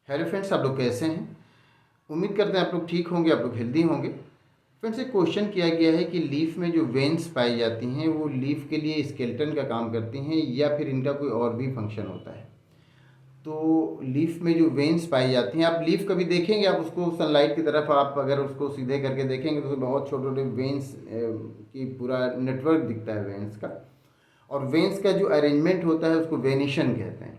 Hello friends, आप लोग कैसे हैं? उम्मीद करते हैं आप लोग ठीक होंगे, आप लोग हेल्दी होंगे। फ्रेंड्स, एक क्वेश्चन किया गया है कि लीफ में जो वेन्स पाई जाती हैं वो लीफ के लिए स्केलेटन का काम करती हैं या फिर इनका कोई और भी फंक्शन होता है। तो लीफ में जो वेन्स पाई जाती हैं, आप लीफ कभी देखेंगे, आप उसको सनलाइट की तरफ आप अगर उसको सीधे करके देखेंगे तो उसमें बहुत छोटे छोटे वेन्स की पूरा नेटवर्क दिखता है वेन्स का। और वेन्स का जो अरेंजमेंट होता है उसको वेनिशन कहते हैं।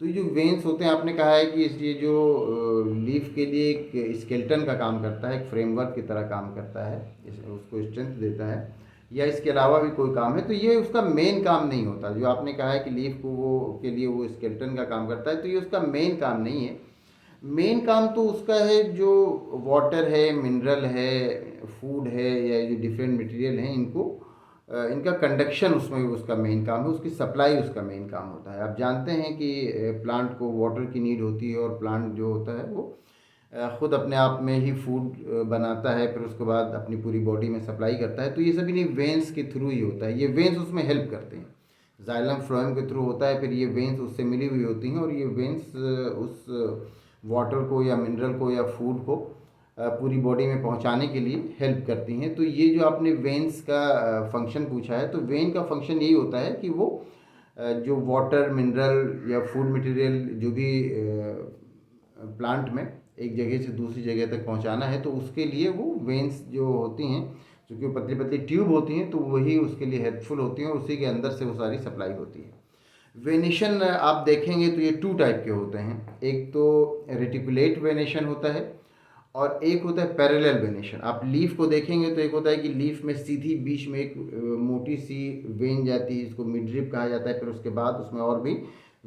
तो ये जो वेन्स होते हैं, आपने कहा है कि ये जो लीफ के लिए एक स्केलेटन का काम करता है, एक फ्रेमवर्क की तरह काम करता है, उसको स्ट्रेंथ देता है, या इसके अलावा भी कोई काम है, तो ये उसका मेन काम नहीं होता। जो आपने कहा है कि लीफ को वो के लिए वो स्केलेटन का काम करता है, तो ये उसका मेन काम नहीं है। मेन काम तो उसका है जो वाटर है, मिनरल है, फूड है, या जो डिफरेंट मटेरियल हैं इनको इनका कंडक्शन उसमें उसका मेन काम है, उसकी सप्लाई उसका मेन काम होता है। आप जानते हैं कि प्लांट को वाटर की नीड होती है और प्लांट जो होता है वो ख़ुद अपने आप में ही फूड बनाता है, फिर उसके बाद अपनी पूरी बॉडी में सप्लाई करता है। तो ये सब इन्हीं वेंस के थ्रू ही होता है। ये वेंस उसमें हेल्प करते हैं, जाइलम फ्लोएम के थ्रू होता है, फिर ये वेंस उससे मिली हुई होती हैं और ये वेंस उस वाटर को या मिनरल को या फूड को पूरी बॉडी में पहुंचाने के लिए हेल्प करती हैं। तो ये जो आपने वेंस का फंक्शन पूछा है, तो वेन का फंक्शन यही होता है कि वो जो वाटर, मिनरल या फूड मटेरियल जो भी प्लांट में एक जगह से दूसरी जगह तक पहुंचाना है, तो उसके लिए वो वेंस जो होती हैं, क्योंकि वो पतली पतली ट्यूब होती हैं, तो वही उसके लिए हेल्पफुल होती हैं और उसी के अंदर से वो सारी सप्लाई होती है। वेनेशन आप देखेंगे तो ये टू टाइप के होते हैं। एक तो रेटिकुलेट वेनेशन होता है और एक होता है पैरेलल वेनेशन। आप लीफ को देखेंगे तो एक होता है कि लीफ में सीधी बीच में एक मोटी सी वेन जाती है, इसको मिडरिप कहा जाता है। फिर उसके बाद उसमें और भी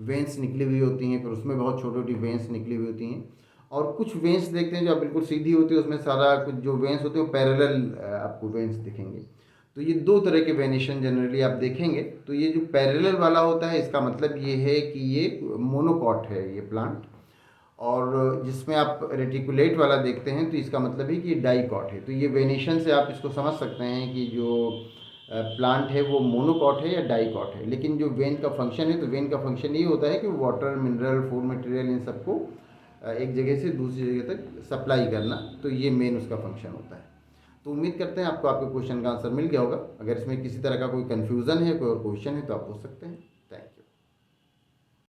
वेंस निकली हुई होती हैं, फिर उसमें बहुत छोटी छोटी वेंस निकली हुई होती हैं। और कुछ वेंस देखते हैं जो बिल्कुल सीधी होती है, उसमें सारा कुछ जो वेंस होते हैं वो पैरेलल आपको वेंस दिखेंगे। तो ये दो तरह के वेनेशन जनरली आप देखेंगे। तो ये जो पैरेलल वाला होता है, इसका मतलब ये है कि ये मोनोकॉट है ये प्लांट। और जिसमें आप रेटिकुलेट वाला देखते हैं तो इसका मतलब है कि ये डाइकॉट है। तो ये वेनेशन से आप इसको समझ सकते हैं कि जो प्लांट है वो मोनोकॉट है या डाइकॉट है। लेकिन जो वेन का फंक्शन है, तो वेन का फंक्शन ये होता है कि water, mineral, food material in सबको एक जगह से दूसरी जगह तक सप्लाई करना। तो ये मेन उसका फंक्शन होता है। तो उम्मीद करते हैं आपको आपके क्वेश्चन का आंसर मिल गया होगा। अगर इसमें किसी तरह का कोई कन्फ्यूज़न है, कोई और क्वेश्चन है, तो आप पूछ सकते हैं।